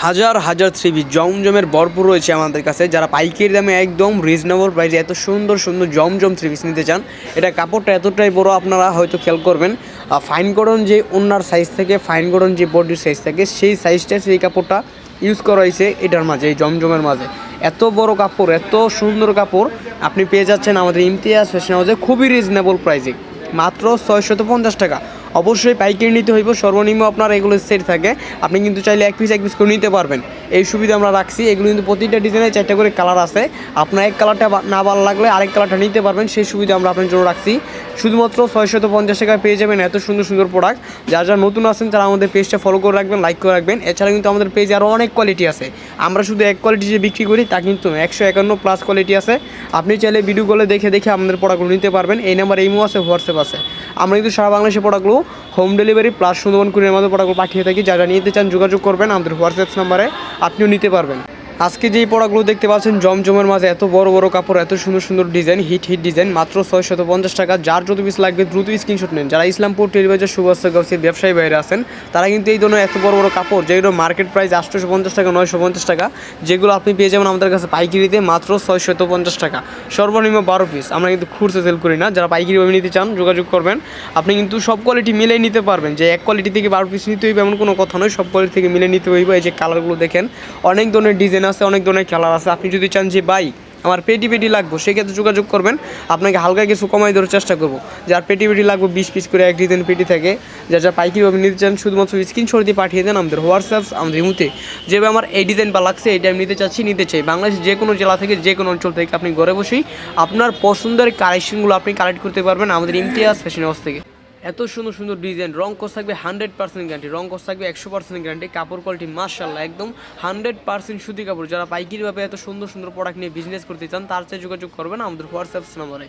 হাজার হাজার three piece জমজমের ভরপুর রয়েছে আমাদের কাছে। যারা পাইকারি দামে একদম রিজনেবল প্রাইসে এত সুন্দর সুন্দর জমজম থ্রি পিস নিতে চান, এটা কাপড়টা এতটাই বড় আপনারা হয়তো খেয়াল করবেন। ফাইন কটন যে ওনার সাইজ থেকে, ফাইন কটন যে বডির সাইজ থাকে, সেই সাইজটা সেই কাপড়টা ইউজ করা হয়েছে এটার মাঝে, এই জমজমের মাঝে। এত বড় কাপড়, এত সুন্দর কাপড় আপনি পেয়ে যাচ্ছেন আমাদের ইমতিয়াজ ফ্যাশন হাউসে খুবই রিজনেবল প্রাইসে, মাত্র 650 টাকা। অবশ্যই পাইকারি নিতে হইব, সর্বনিম্ন আপনার এগুলো সেট থাকে, আপনি কিন্তু চাইলে এক পিস করে নিতে পারবেন, এই সুবিধা আমরা রাখছি। এগুলো কিন্তু প্রতিটা ডিজাইনে 4টা করে কালার আছে, আপনার এক কালারটা না ভালো লাগলে আরেক কালারটা নিতে পারবেন, সেই সুবিধা আমরা আপনার জন্য রাখছি। শুধুমাত্র 650 টাকায় পেয়ে যাবেন এত সুন্দর সুন্দর প্রোডাক্ট। যারা নতুন আছেন তারা আমাদের পেজটা ফলো করে রাখবেন, লাইক করে রাখবেন। এছাড়া কিন্তু আমাদের পেজে আরও অনেক কোয়ালিটি আছে, আমরা শুধু এক কোয়ালিটি যে বিক্রি করি তা কিন্তু 151+ কোয়ালিটি আছে। আপনি চাইলে ভিডিও কলে দেখে আমাদের প্রোডাক্টগুলো নিতে পারবেন। এই নাম্বার ইমো আছে, হোয়াটসঅ্যাপ আছে। আমরা কিন্তু সারা বাংলাদেশের প্রোডাক্টগুলো হোম ডেলিভারি প্লাস সুন্দরবন কুরিয়ারের মধ্যে প্রোডাক্টগুলো পাঠিয়ে থাকি। যারা নিতে চান যোগাযোগ করবেন আমাদের হোয়াটসঅ্যাপ নাম্বারে, আপনিও নিতে পারবেন। আজকে যেই প্রোডাক্টগুলো দেখতে পাচ্ছেন জমজমের মাঝে, এত বড় বড় কাপড়, এত সুন্দর সুন্দর ডিজাইন, হিট ডিজাইন, মাত্র 650 টাকা। যার যত পিস লাগবে দ্রুত স্ক্রিনশট নেন। যারা ইসলামপুর টেলিবাজার সুভাষ গাউসির ব্যবসায়ী বাইরে আছেন তারা কিন্তু এই ধরনের এত বড় বড় কাপড়, যেগুলো মার্কেট প্রাইস 850 টাকা, 950 টাকা, যেগুলো আপনি পেয়ে যাবেন আমাদের কাছে পাইকারিতে মাত্র 650 টাকা। সর্বনিম্ন 12 পিস। আমরা কিন্তু খুচরা সেল করি না। যারা পাইকারিভাবে নিতে চান যোগাযোগ করবেন। আপনি কিন্তু সব কোয়ালিটি মিলে নিতে পারবেন, যে এক কোয়ালিটি থেকে 12 পিস নিতে হইবে এমন কোনো কথা নয়, সব কোয়ালিটি থেকে মিলে নিতে হইবে। এই যে কালারগুলো দেখেন, অনেক ধরনের ডিজাইন আছে, অনেক ধরনের কালার আছে। আপনি যদি চান যে ভাই আমার পেটি লাগবে, সেক্ষেত্রে যোগাযোগ করবেন, আপনাকে হালকা কিছু কমাই দেওয়ার চেষ্টা করবো। যার পেটি লাগবে 20 পিস করে এক ডিজাইন পেটি থাকে, যা পাইকারিভাবে নিতে চান শুধুমাত্র স্ক্রিনশট দিয়ে পাঠিয়ে দেন আমাদের হোয়াটসঅ্যাপ, আমাদের ইমোতে, যেভাবে আমার এই ডিজাইন বা লাগছে এইটা আমি নিতে চাই। বাংলাদেশের যে কোনো জেলা থেকে, যে কোনো অঞ্চল থেকে আপনি ঘরে বসেই আপনার পছন্দের কালেকশনগুলো আপনি কালেক্ট করতে পারবেন আমাদের ইমতিয়াজ ফ্যাশন হাউস থেকে। এত সুন্দর সুন্দর ডিজাইন, রং কোর্স থাকবে 100% গ্যারান্টি, রং কোর্স থাকবে 100% গ্যারান্টি। কাপড় কোয়ালিটি মাশাআল্লাহ একদম 100% সুতি কাপড়। যারা পাইকারিভাবে এত সুন্দর সুন্দর প্রোডাক্ট নিয়ে বিজনেস করতে চান তার চেয়ে যোগাযোগ করবেন আমাদের হোয়াটসঅ্যাপ নাম্বারে।